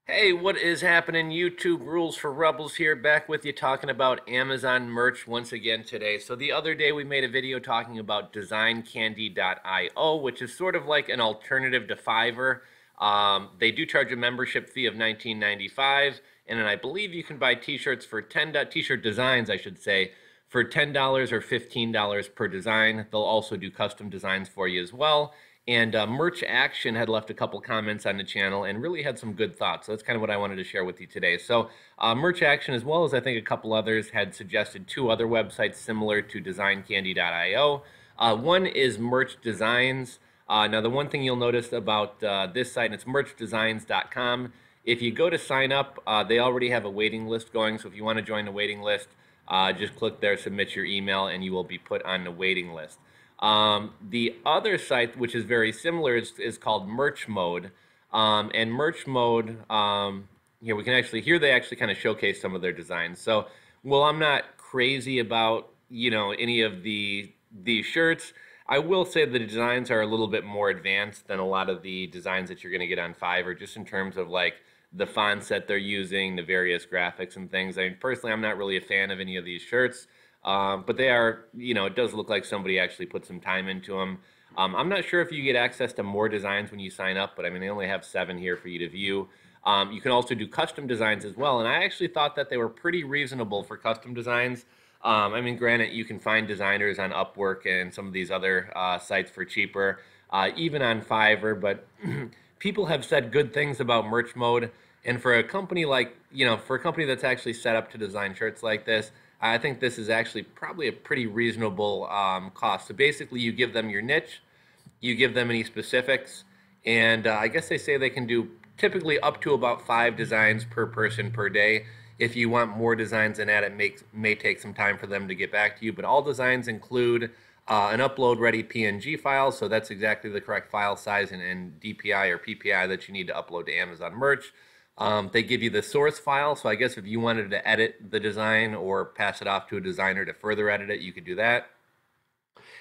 Hey, what is happening? YouTube Rules for Rebels here, back with you talking about Amazon merch once again today. So the other day we made a video talking about designcandy.io, which is sort of like an alternative to Fiverr. They do charge a membership fee of $19.95, and then I believe you can buy t-shirts for t-shirt designs, I should say, for $10 or $15 per design. They'll also do custom designs for you as well. And Merch Action had left a couple comments on the channel and really had some good thoughts. So that's kind of what I wanted to share with you today. So Merch Action, as well as I think a couple others, had suggested two other websites similar to designcandy.io. One is Merch Designs. Now, the one thing you'll notice about this site, and it's merchdesigns.com. If you go to sign up, they already have a waiting list going. So if you want to join the waiting list, just click there, submit your email, and you will be put on the waiting list. The other site, which is very similar, is called Merch Mode. And Merch Mode, here they actually kind of showcase some of their designs. So, well, I'm not crazy about, any of these shirts. I will say the designs are a little bit more advanced than a lot of the designs that you're going to get on Fiverr, just in terms of like the fonts that they're using, the various graphics and things. I mean, personally, I'm not really a fan of any of these shirts. But they are, it does look like somebody actually put some time into them. I'm not sure if you get access to more designs when you sign up, but I mean, they only have 7 here for you to view. You can also do custom designs as well, and I actually thought that they were pretty reasonable for custom designs. I mean, granted, you can find designers on Upwork and some of these other sites for cheaper, even on Fiverr, but people have said good things about Merch Mode, and for a company like, for a company that's actually set up to design shirts like this, I think this is actually probably a pretty reasonable cost. So basically, you give them your niche, you give them any specifics, and I guess they say they can do typically up to about 5 designs per person per day. If you want more designs than that, it may take some time for them to get back to you. But all designs include an upload-ready PNG file, so that's exactly the correct file size and DPI or PPI that you need to upload to Amazon Merch. They give you the source file, so I guess if you wanted to edit the design or pass it off to a designer to further edit it, you could do that.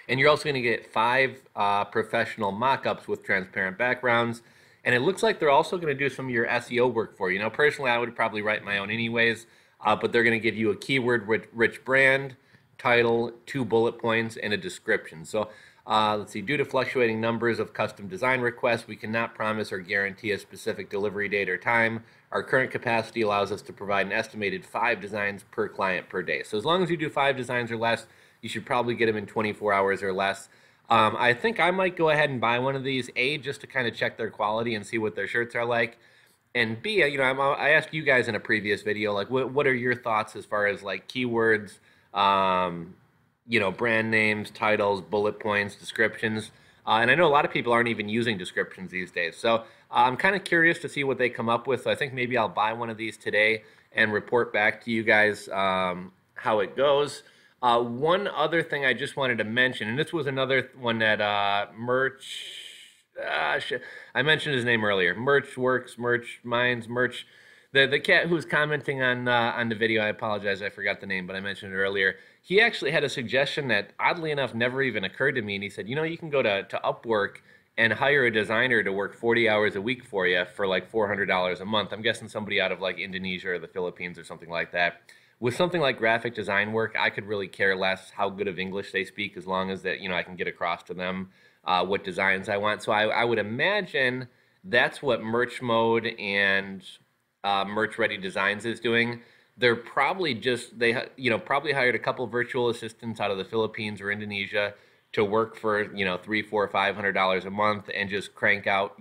And you're also going to get 5 professional mock-ups with transparent backgrounds. And it looks like they're also going to do some of your SEO work for you. Now, personally, I would probably write my own anyways, but they're going to give you a keyword-rich brand, title, 2 bullet points, and a description. So let's see, due to fluctuating numbers of custom design requests, we cannot promise or guarantee a specific delivery date or time. Our current capacity allows us to provide an estimated 5 designs per client per day. So as long as you do 5 designs or less, you should probably get them in 24 hours or less. I think I might go ahead and buy one of these, A, just to kind of check their quality and see what their shirts are like. And B, I asked you guys in a previous video, like, what are your thoughts as far as like keywords, brand names, titles, bullet points, descriptions. And I know a lot of people aren't even using descriptions these days. So I'm kind of curious to see what they come up with. So I think maybe I'll buy one of these today and report back to you guys how it goes. One other thing I just wanted to mention, and this was another one that I mentioned his name earlier. Merch Works, Merch Minds, Merch. The cat who's commenting on the video, I apologize, I forgot the name, but I mentioned it earlier. He actually had a suggestion that, oddly enough, never even occurred to me. And he said, you can go to Upwork and hire a designer to work 40 hours a week for you for like $400 a month. I'm guessing somebody out of like Indonesia or the Philippines or something like that. With something like graphic design work, I could really care less how good of English they speak, as long as that I can get across to them what designs I want. So I would imagine that's what Merch Mode and Merch Ready Designs is doing. They're probably probably hired a couple virtual assistants out of the Philippines or Indonesia to work for $300, $400, $500 a month and just crank out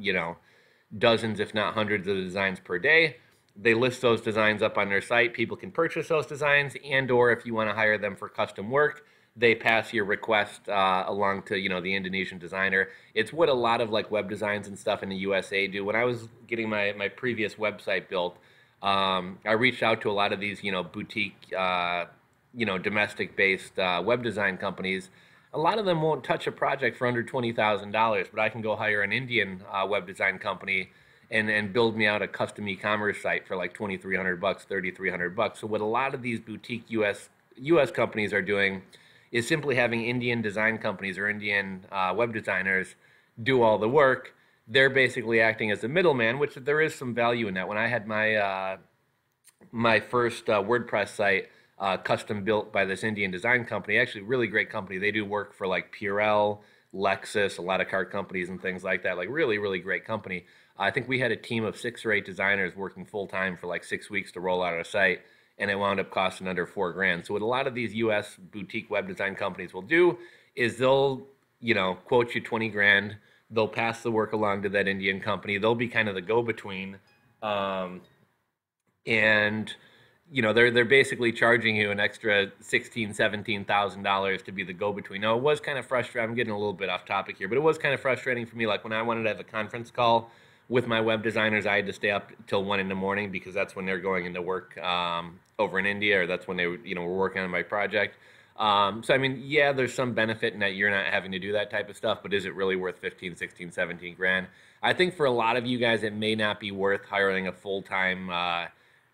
dozens, if not hundreds, of designs per day. They list those designs up on their site. People can purchase those designs, and/or if you want to hire them for custom work, they pass your request along to the Indonesian designer. It's what a lot of like web designs and stuff in the USA do. When I was getting my previous website built, I reached out to a lot of these boutique domestic-based web design companies. A lot of them won't touch a project for under $20,000, but I can go hire an Indian web design company and build me out a custom e-commerce site for like $2,300, $3,300. So what a lot of these boutique US companies are doing is simply having Indian design companies or Indian web designers do all the work. they're basically acting as a middleman, which there is some value in that. When I had my first WordPress site custom built by this Indian design company, actually really great company. They do work for like Purell, Lexus, a lot of car companies and things like that. Like really, really great company. I think we had a team of 6 or 8 designers working full time for like 6 weeks to roll out a site, and it wound up costing under $4 grand. So what a lot of these U.S. boutique web design companies will do is they'll, quote you 20 grand. They'll pass the work along to that Indian company. They'll be kind of the go-between. Um, and they're basically charging you an extra $16,000-17,000 to be the go-between. Now it was kind of frustrating. I'm getting a little bit off topic here, but it was kind of frustrating for me. Like when I wanted to have a conference call with my web designers, I had to stay up till 1 in the morning because that's when they're going into work over in India, or that's when they were working on my project. So I mean, yeah, there's some benefit in that you're not having to do that type of stuff, but is it really worth 15, 16, 17 grand? I think for a lot of you guys, it may not be worth hiring a full-time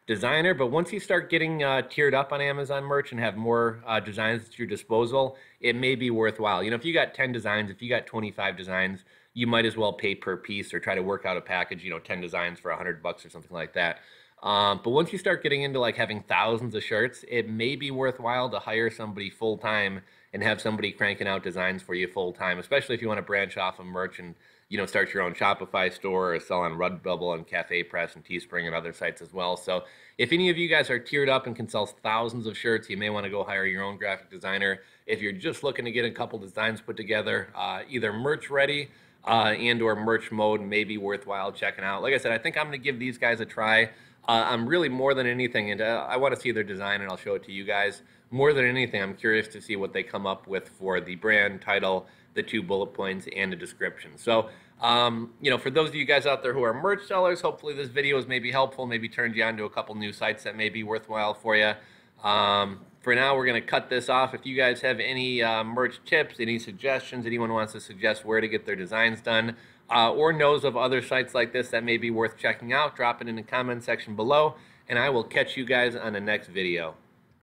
designer, but once you start getting tiered up on Amazon merch and have more designs at your disposal, it may be worthwhile. If you got 10 designs, if you got 25 designs, you might as well pay per piece or try to work out a package, 10 designs for $100 or something like that. But once you start getting into like having thousands of shirts, it may be worthwhile to hire somebody full time and have somebody cranking out designs for you full time, especially if you want to branch off of merch and start your own Shopify store or sell on Redbubble and Cafe Press and Teespring and other sites as well. So if any of you guys are tiered up and can sell thousands of shirts, you may want to go hire your own graphic designer. If you're just looking to get a couple designs put together, either merch ready and or merch mode may be worthwhile checking out. Like I said, I think I'm going to give these guys a try. I'm really, more than anything, and I want to see their design and I'll show it to you guys. More than anything, I'm curious to see what they come up with for the brand title, the 2 bullet points, and the description. So, for those of you guys out there who are merch sellers, hopefully this video is maybe helpful, maybe turned you on to a couple new sites that may be worthwhile for you. For now, we're going to cut this off. If you guys have any merch tips, any suggestions, anyone wants to suggest where to get their designs done, or knows of other sites like this that may be worth checking out, drop it in the comment section below, and I will catch you guys on the next video.